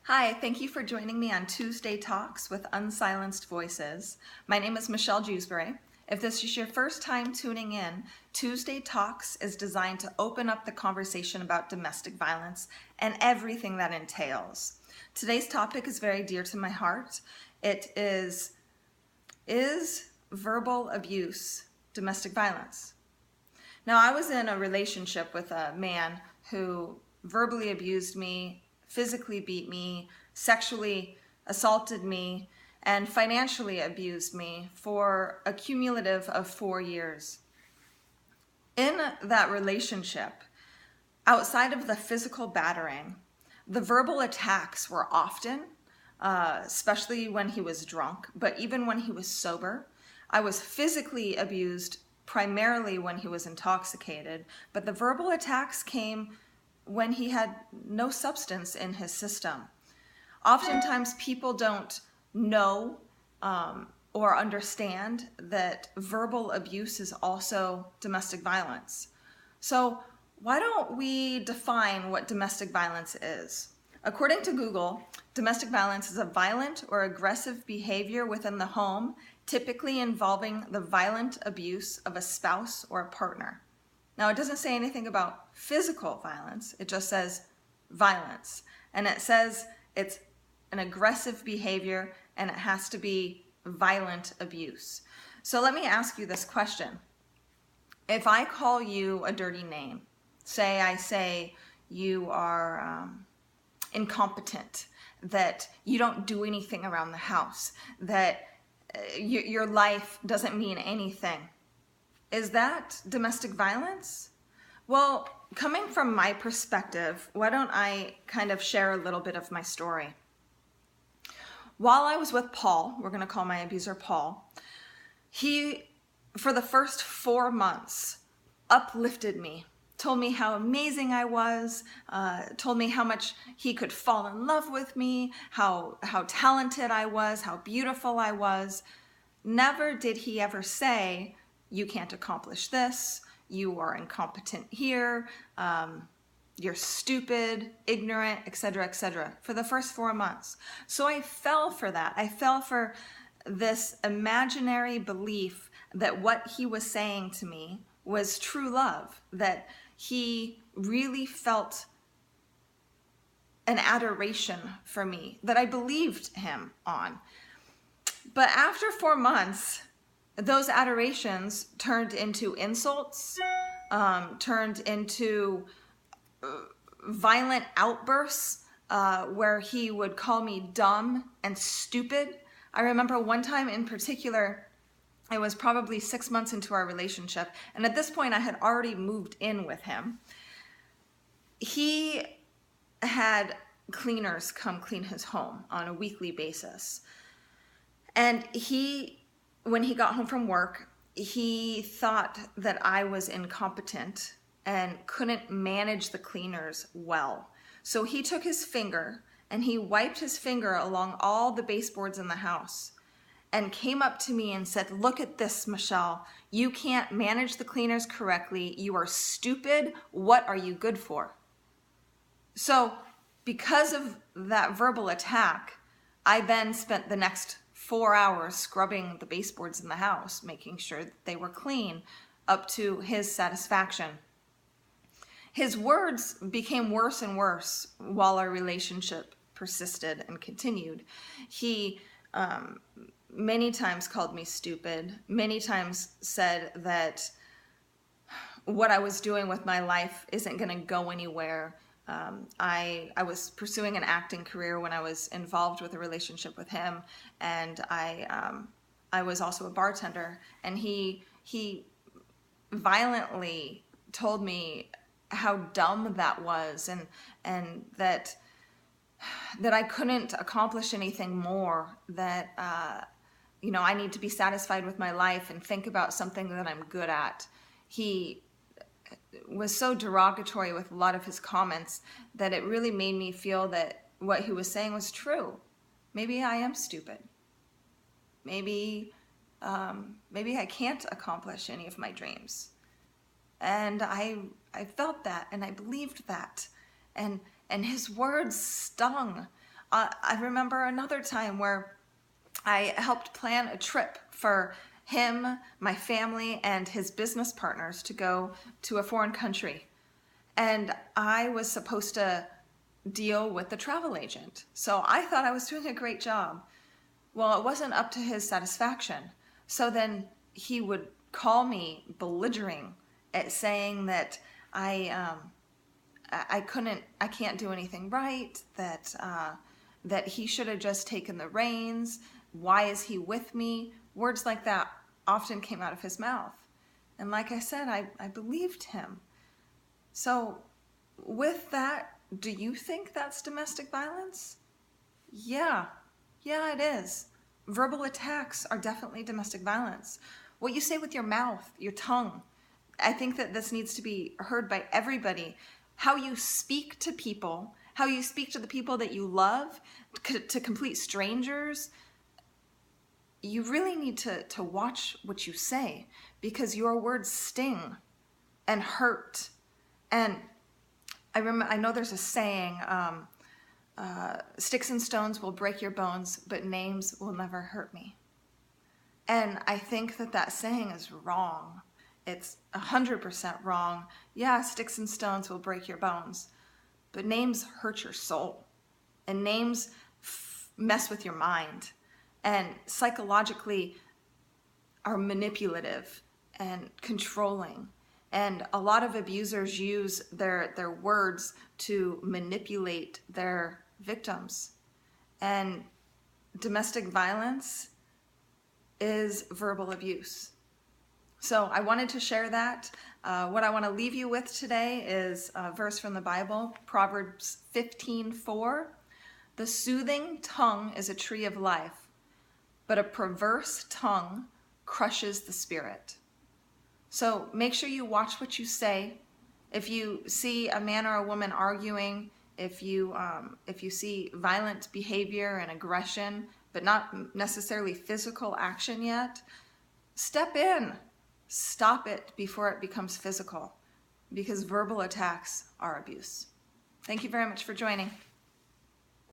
Hi, thank you for joining me on Tuesday Talks with Unsilenced Voices. My name is Michelle Jewsbury. If this is your first time tuning in, Tuesday Talks is designed to open up the conversation about domestic violence and everything that entails. Today's topic is very dear to my heart. It is verbal abuse domestic violence? Now, I was in a relationship with a man who verbally abused me, physically beat me, sexually assaulted me, and financially abused me for a cumulative of 4 years. In that relationship, outside of the physical battering, the verbal attacks were often, especially when he was drunk, but even when he was sober. I was physically abused primarily when he was intoxicated, but the verbal attacks came when he had no substance in his system. Oftentimes people don't know or understand that verbal abuse is also domestic violence. So why don't we define what domestic violence is? According to Google, domestic violence is a violent or aggressive behavior within the home, typically involving the violent abuse of a spouse or a partner. Now, it doesn't say anything about physical violence, it just says violence. And it says it's an aggressive behavior and it has to be violent abuse. So let me ask you this question. If I call you a dirty name, I say you are incompetent, that you don't do anything around the house, that your life doesn't mean anything, is that domestic violence? Well, coming from my perspective, why don't I kind of share a little bit of my story? While I was with Paul, we're going to call my abuser Paul, he, for the first 4 months, uplifted me, told me how amazing I was, told me how much he could fall in love with me, how talented I was, how beautiful I was. Never did he ever say, you can't accomplish this, you are incompetent here, you're stupid, ignorant, etc., for the first 4 months. So I fell for that. I fell for this imaginary belief that what he was saying to me was true love, that he really felt an adoration for me, that I believed him on. But after 4 months, those adorations turned into insults, turned into violent outbursts where he would call me dumb and stupid. I remember one time in particular, it was probably 6 months into our relationship, and at this point I had already moved in with him. He had cleaners come clean his home on a weekly basis. And when he got home from work, he thought that I was incompetent and couldn't manage the cleaners well. So he took his finger and he wiped his finger along all the baseboards in the house and came up to me and said, "Look at this, Michelle. You can't manage the cleaners correctly. You are stupid. What are you good for?" So because of that verbal attack, I then spent the next 4 hours scrubbing the baseboards in the house, making sure that they were clean up to his satisfaction. His words became worse and worse while our relationship persisted and continued. He many times called me stupid, many times said that what I was doing with my life isn't going to go anywhere. I was pursuing an acting career when I was involved with a relationship with him, and I was also a bartender, and he violently told me how dumb that was, and that I couldn't accomplish anything more, that I need to be satisfied with my life and think about something that I'm good at. He was so derogatory with a lot of his comments that it really made me feel that what he was saying was true. Maybe I am stupid. Maybe I can't accomplish any of my dreams. And I felt that, and I believed that. And his words stung. I remember another time where I helped plan a trip for him, my family, and his business partners to go to a foreign country. And I was supposed to deal with the travel agent. So I thought I was doing a great job. Well, it wasn't up to his satisfaction. So then he would call me belligerent at saying that I can't do anything right, that he should have just taken the reins. Why is he with me? Words like that often came out of his mouth. And like I said, I believed him. So with that, do you think that's domestic violence? Yeah, it is. Verbal attacks are definitely domestic violence. What you say with your mouth, your tongue, I think that this needs to be heard by everybody. How you speak to people, how you speak to the people that you love, to complete strangers, you really need to watch what you say, because your words sting and hurt. And I know there's a saying, sticks and stones will break your bones, but names will never hurt me. And I think that saying is wrong. It's 100% wrong. Yeah, sticks and stones will break your bones, but names hurt your soul. And names mess with your mind, and psychologically are manipulative and controlling. And a lot of abusers use their words to manipulate their victims. And domestic violence is verbal abuse. So I wanted to share that. What I want to leave you with today is a verse from the Bible, Proverbs 15:4. The soothing tongue is a tree of life, but a perverse tongue crushes the spirit. So make sure you watch what you say. If you see a man or a woman arguing, if you see violent behavior and aggression, but not necessarily physical action yet, step in. Stop it before it becomes physical, because verbal attacks are abuse. Thank you very much for joining.